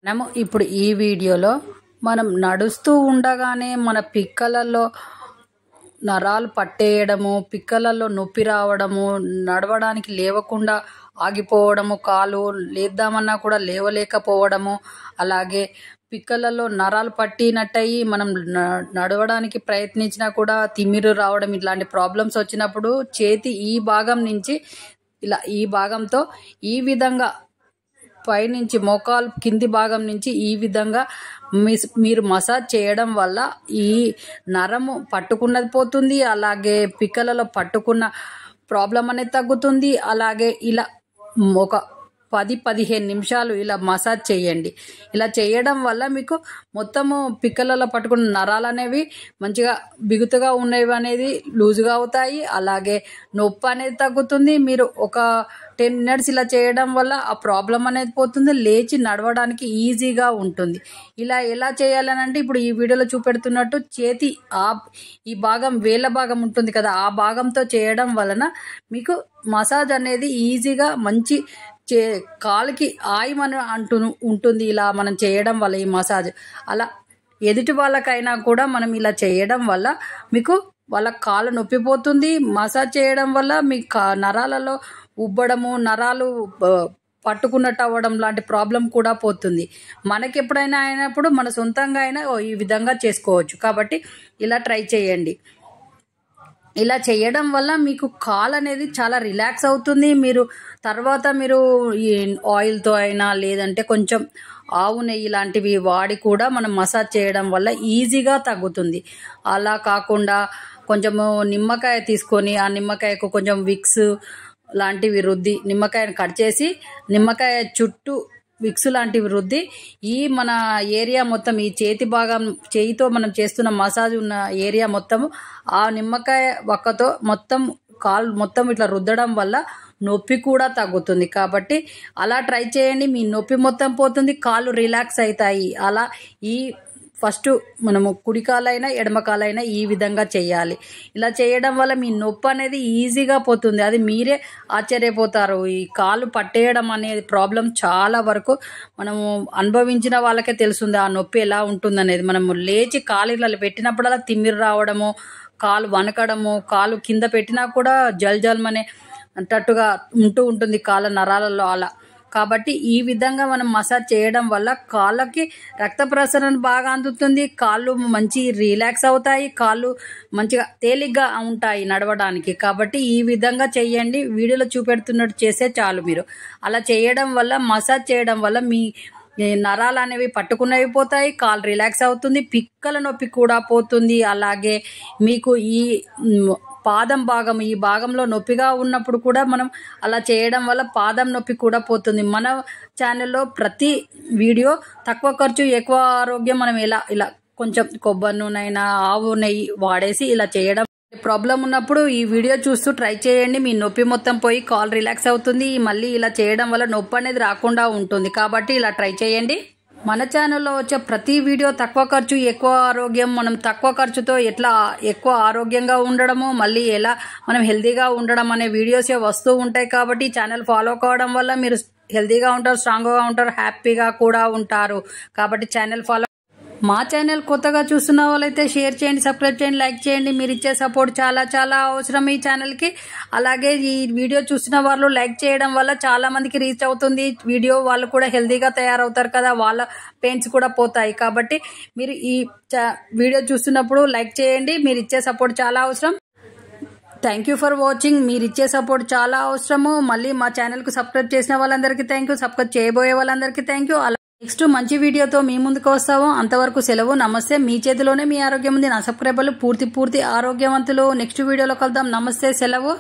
మనము ఇప్పుడు ఈ వీడియోలో మనం నడుస్తూ ఉండగానే మన పిక్కలలో నరాలు పట్టేయడము, పిక్కలలో నొప్పి రావడము, నడవడానికి లేవకుండా ఆగిపోవడము, కాలు లేద్దామన్నా కూడా లేవలేకపోవడము, అలాగే పిక్కలలో నరాలు పట్టినట్టయి మనం నడవడానికి ప్రయత్నించినా కూడా తిమ్మిరి రావడం, ఇట్లాంటి ప్రాబ్లమ్స్ వచ్చినప్పుడు చేతి ఈ భాగం నుంచి ఇలా ఈ భాగంతో ఈ విధంగా పైనుంచి మోకాలు కింది భాగం నుంచి ఈ విధంగా మీరు మసాజ్ చేయడం వల్ల ఈ నరము పట్టుకున్నది పోతుంది, అలాగే పిక్కలలో పట్టుకున్న ప్రాబ్లం అనేది తగ్గుతుంది. అలాగే ఇలా ఒక 10-15 నిమిషాలు ఇలా మసాజ్ చేయండి. ఇలా చేయడం వల్ల మీకు మొత్తము పిక్కలలో పట్టుకున్న నరాలు అనేవి మంచిగా బిగుతుగా ఉన్నవి అనేది లూజుగా అవుతాయి. అలాగే నొప్పి అనేది తగ్గుతుంది. మీరు ఒక 10 మినిట్స్ ఇలా చేయడం వల్ల ఆ ప్రాబ్లం అనేది పోతుంది, లేచి నడవడానికి ఈజీగా ఉంటుంది. ఇలా ఎలా చేయాలని అంటే ఇప్పుడు ఈ వీడియోలో చూపెడుతున్నట్టు చేతి ఈ భాగం వేళ్ళ భాగం ఉంటుంది కదా, ఆ భాగంతో చేయడం వలన మీకు మసాజ్ అనేది ఈజీగా మంచి కాలుకి ఆయమని ఉంటుంది. ఇలా మనం చేయడం వల్ల ఈ మసాజ్ అలా ఎదుటి వాళ్ళకైనా కూడా మనం ఇలా చేయడం వల్ల మీకు వాళ్ళ కాలు నొప్పిపోతుంది. మసాజ్ చేయడం వల్ల మీ నరాలలో ఉబ్బడము, నరాలు పట్టుకున్నట్టు అవ్వడం లాంటి ప్రాబ్లం కూడా పోతుంది. మనకి ఎప్పుడైనా అయినప్పుడు మన సొంతంగా అయినా ఈ విధంగా చేసుకోవచ్చు. కాబట్టి ఇలా ట్రై చేయండి. ఇలా చేయడం వల్ల మీకు కాలు అనేది చాలా రిలాక్స్ అవుతుంది. మీరు తర్వాత మీరు ఈ ఆయిల్తో అయినా లేదంటే కొంచెం ఆవు నెయ్యి లాంటివి వాడి కూడా మనం మసాజ్ చేయడం వల్ల ఈజీగా తగ్గుతుంది. అలా కాకుండా కొంచెము నిమ్మకాయ తీసుకొని ఆ నిమ్మకాయకు కొంచెం విక్స్ లాంటివి రుద్ది, నిమ్మకాయను కట్ చేసి నిమ్మకాయ చుట్టూ విక్స్ లాంటివి రుద్ది ఈ మన ఏరియా మొత్తం, ఈ చేతి భాగం చేయితో మనం చేస్తున్న మసాజ్ ఉన్న ఏరియా మొత్తము ఆ నిమ్మకాయ వక్కతో మొత్తం కాలు మొత్తం ఇట్లా రుద్దడం వల్ల నొప్పి కూడా తగ్గుతుంది. కాబట్టి అలా ట్రై చేయండి. మీ నొప్పి మొత్తం పోతుంది, కాళ్ళు రిలాక్స్ అవుతాయి. అలా ఈ ఫస్ట్ మనము కుడికాలైనా ఎడమకాలైనా ఈ విధంగా చేయాలి. ఇలా చేయడం వల్ల మీ నొప్పి అనేది ఈజీగా పోతుంది. అది మీరే ఆశ్చర్యపోతారు. ఈ కాలు పట్టేయడం అనేది ప్రాబ్లం చాలా వరకు మనము అనుభవించిన వాళ్ళకే తెలుస్తుంది ఆ నొప్పి ఎలా ఉంటుందనేది. మనము లేచి కాలు ఇలా పెట్టినప్పుడల్లా తిమ్మిరి రావడము, కాలు వనకడము, కాలు కింద పెట్టినా కూడా జల్జల్మనే అంటట్టుగా ఉంటుంది కాళ్ళ నరాలలో అలా. కాబట్టి ఈ విధంగా మనం మసాజ్ చేయడం వల్ల కాళ్ళకి రక్త ప్రసరణ బాగా అందుతుంది, కాళ్ళు మంచి రిలాక్స్ అవుతాయి, కాళ్ళు మంచిగా తేలిగ్గా ఉంటాయి నడవడానికి. కాబట్టి ఈ విధంగా చేయండి. వీడియోలో చూపెడుతున్నట్టు చేస్తే చాలు. మీరు అలా చేయడం వల్ల, మసాజ్ చేయడం వల్ల మీ నరాలు అనేవి పట్టుకున్నవి పోతాయి, కాలు రిలాక్స్ అవుతుంది, పిక్కల నొప్పి కూడా పోతుంది. అలాగే మీకు ఈ పాదం భాగం, ఈ భాగంలో నొప్పిగా ఉన్నప్పుడు కూడా మనం అలా చేయడం వల్ల పాదం నొప్పి కూడా పోతుంది. మన ఛానల్లో ప్రతి వీడియో తక్కువ ఖర్చు ఎక్కువ ఆరోగ్యం, మనం ఇలా కొంచెం కొబ్బరి నూనె అయినా ఆవు నెయ్యి వాడేసి ఇలా చేయడం. ప్రాబ్లం ఉన్నప్పుడు ఈ వీడియో చూస్తూ ట్రై చేయండి. మీ నొప్పి మొత్తం పోయి కాలు రిలాక్స్ అవుతుంది. మళ్ళీ ఇలా చేయడం వల్ల నొప్పి అనేది రాకుండా ఉంటుంది. కాబట్టి ఇలా ట్రై చేయండి. మన ఛానల్లో వచ్చే ప్రతి వీడియో తక్కువ ఖర్చు ఎక్కువ ఆరోగ్యం, మనం తక్కువ ఖర్చుతో ఎట్లా ఎక్కువ ఆరోగ్యంగా ఉండడము, మళ్ళీ ఎలా మనం హెల్తీగా ఉండడం అనే వీడియోసే వస్తూ ఉంటాయి. కాబట్టి ఛానల్ ఫాలో కావడం వల్ల మీరు హెల్తీగా ఉంటారు, స్ట్రాంగ్గా ఉంటారు, హ్యాపీగా కూడా ఉంటారు. కాబట్టి ఛానల్ ఫాలో. మా ఛానల్ కొత్తగా చూస్తున్న వాళ్ళైతే షేర్ చేయండి, సబ్స్క్రైబ్ చేయండి, లైక్ చేయండి. మీరు ఇచ్చే సపోర్ట్ చాలా చాలా అవసరం ఈ ఛానల్కి. అలాగే ఈ వీడియో చూసిన వాళ్ళు లైక్ చేయడం వల్ల చాలా మందికి రీచ్ అవుతుంది వీడియో. వాళ్ళు కూడా హెల్తీగా తయారవుతారు కదా, వాళ్ళ పెయిన్స్ కూడా పోతాయి. కాబట్టి మీరు ఈ వీడియో చూస్తున్నప్పుడు లైక్ చేయండి. మీరు ఇచ్చే సపోర్ట్ చాలా అవసరం. Thank you for watching. మీరు ఇచ్చే సపోర్ట్ చాలా అవసరము. మళ్ళీ మా ఛానల్కు సబ్స్క్రైబ్ చేసిన వాళ్ళందరికీ థ్యాంక్ యూ, సబ్స్క్రైబ్ చేయబోయే వాళ్ళందరికీ థ్యాంక్ యూ. నెక్స్ట్ మంచి వీడియోతో మీ ముందుకు వస్తాము. అంతవరకు సెలవు. నమస్తే. మీ చేతిలోనే మీ ఆరోగ్యం ఉంది. నా సబ్స్క్రైబర్లు పూర్తి ఆరోగ్యవంతులు. నెక్స్ట్ వీడియోలో కలుద్దాం. నమస్తే, సెలవు.